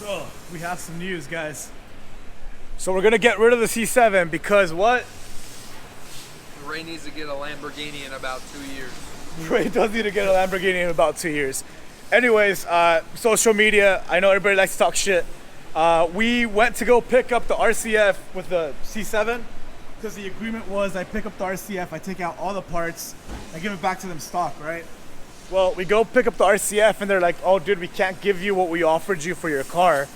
So, we have some news, guys. So we're gonna get rid of the C7 because what? Ray needs to get a Lamborghini in about 2 years. Ray does need to get a Lamborghini in about 2 years. Anyways, social media, I know everybody likes to talk shit. We went to go pick up the RCF with the C7 because the agreement was I pick up the RCF, I take out all the parts, I give it back to them stock, right? Well, we go pick up the RCF and they're like, oh dude, we can't give you what we offered you for your car.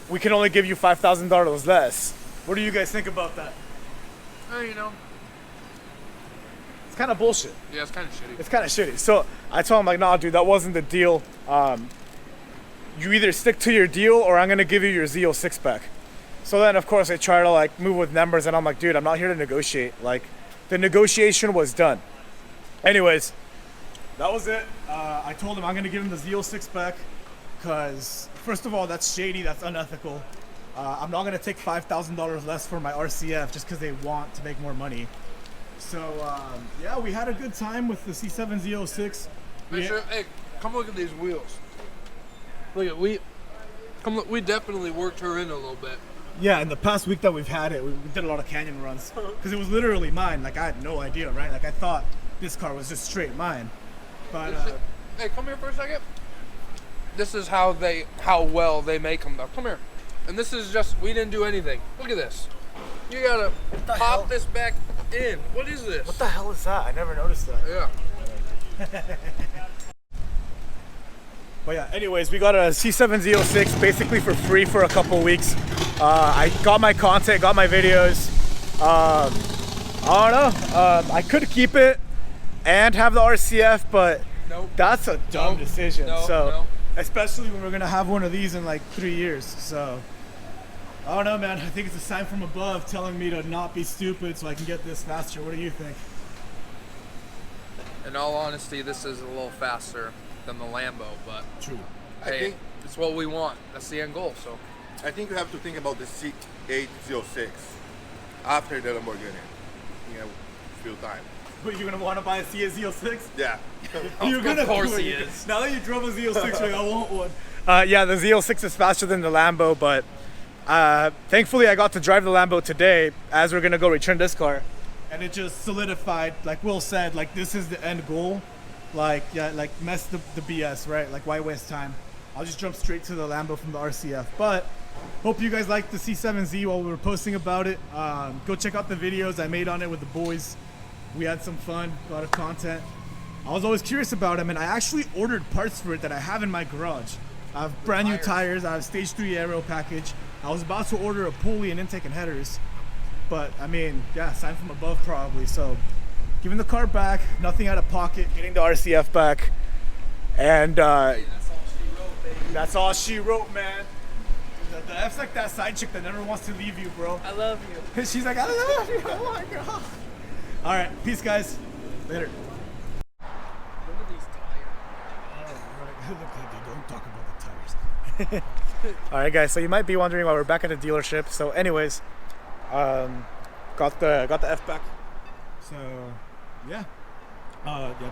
We can only give you $5,000 less. What do you guys think about that? You know. It's kind of bullshit. Yeah, it's kind of shitty. It's kind of shitty. So I told him like, nah dude, that wasn't the deal. You either stick to your deal or I'm gonna give you your Z06 6-pack. So then of course they try to like move with numbers and I'm like, dude, I'm not here to negotiate. Like the negotiation was done. Anyways, that was it. I told him I'm gonna give him the Z06 6-pack because first of all, that's shady, that's unethical. I'm not gonna take $5,000 less for my RCF just because they want to make more money. So yeah, we had a good time with the C7 Z06. Hey, come look at these wheels. Look at we definitely worked her in a little bit. Yeah, in the past week that we've had it, we did a lot of canyon runs because it was literally mine. Like I had no idea, right? Like I thought this car was just straight mine. But hey, come here for a second. This is how well they make them though. Come here. And this is just, we didn't do anything. Look at this. You gotta pop this back in. What is this? What the hell is that? I never noticed that. Yeah. But yeah, anyways, we got a C7 Z06 basically for free for a couple weeks. I got my content, got my videos. I don't know. I could keep it and have the RCF, but nope. That's a dumb decision. No. Especially when we're gonna have one of these in like 3 years. So I don't know, man. I think it's a sign from above telling me to not be stupid so I can get this faster. What do you think? In all honesty, this is a little faster than the Lambo, but true. Hey, it's what we want. That's the end goal. So I think you have to think about the C806 after the Lamborghini. You know, few time. But you're gonna want to buy a Z06? Yeah. Of course he is. Now that you drove a Z06, like, I want one. Yeah, the Z06 is faster than the Lambo, but thankfully I got to drive the Lambo today as we're gonna go return this car, and it just solidified, like Will said, like this is the end goal. Like yeah, like mess the BS, right? Like why waste time? I'll just jump straight to the Lambo from the RCF. But hope you guys liked the C7Z while we were posting about it. Go check out the videos I made on it with the boys. We had some fun, a lot of content. I was always curious about them, and I actually ordered parts for it that I have in my garage. I have brand new tires, I have stage 3 aero package. I was about to order a pulley and intake and headers, but I mean, yeah, sign from above probably. So giving the car back, nothing out of pocket, getting the RCF back, and hey, that's all she wrote, baby. That's all she wrote, man. The F's like that side chick that never wants to leave you, bro. I love you. She's like, I love you. Oh my god. All right, peace, guys. Later. Look at these tires. Oh, look, don't talk about the tires. All right, guys. So you might be wondering why we're back at the dealership. So, anyways, got the F back. So, yeah. The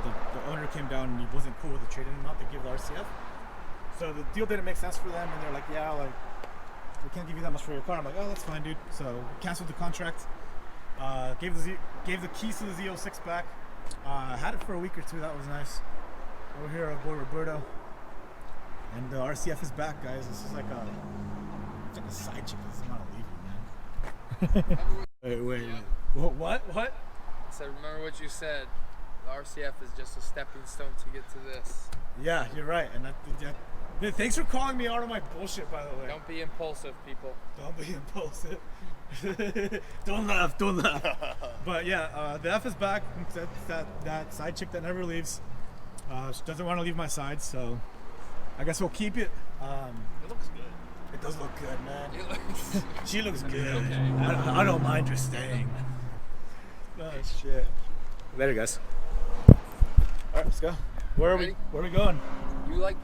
owner came down and he wasn't cool with the trade-in amount to give the RCF. So the deal didn't make sense for them, and they're like, yeah, like we can't give you that much for your car. I'm like, oh, that's fine, dude. So we canceled the contract. Gave the keys to the Z06 back. Had it for a week or two. That was nice. Over here, our boy Roberto, and the RCF is back, guys. This is like a side chick that doesn't want to leave you, man. Wait. Yeah. What? I said, remember what you said. The RCF is just a stepping stone to get to this. Yeah, you're right. And thanks for calling me out on my bullshit, by the way. Don't be impulsive, people. Don't be impulsive. Don't laugh. But yeah, the F is back. That side chick that never leaves. She doesn't want to leave my side, so I guess we'll keep it. It looks good. It does look good, man. She looks good. Okay. I don't mind her staying. Oh, shit. Later, guys. All right, let's go. Where are we going? You like